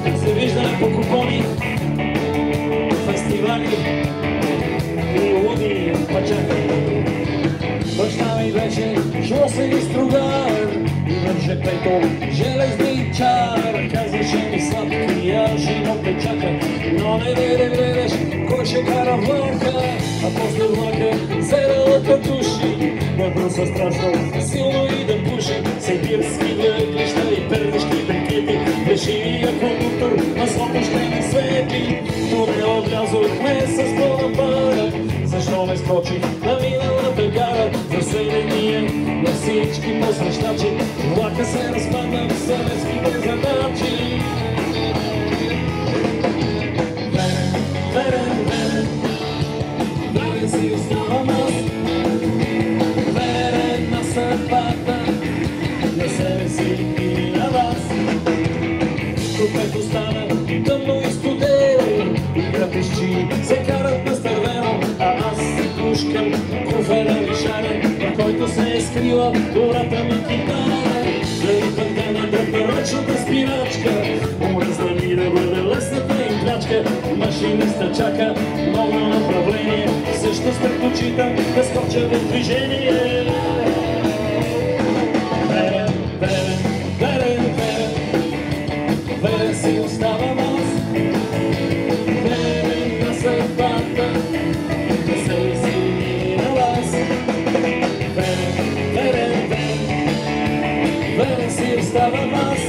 се виждаме по купони, фестивали и луди пачаки. Баща ми беше шлосен и стругар, имаше пето железничар. Казваше ми сладкия живот те чака, но не гледаш кой ще кара влака. А после влака седалата души, да бруса страшно силно и да пуши. Сибирски въглища и пернишки брикети, плешивия кондуктор на слънчени светли. Тунел влязохме с пълна пара, защо не скочи на миналата гара? За съединение на всички посрещачи, влака се разпадна в съветските задачи. Верен си оставам аз, верен на съдбата, на себе си и на вас. Купето стана тъмно и студено, и грабищи се карат настървено, а аз си пушкам куфера ми шарен, на който се е скрила добрата ми китара. След пътя на дръпна ръчната спирачка, умръзна ми да бъде лесната им плячка. Машиниста чака ново направление, всъщност предпочитам да скоча в движение. Верен, верен, верен, верен, верен си оставам аз, верен на съдбата, на себе си и на вас. Верен, верен, верен, верен си оставам аз.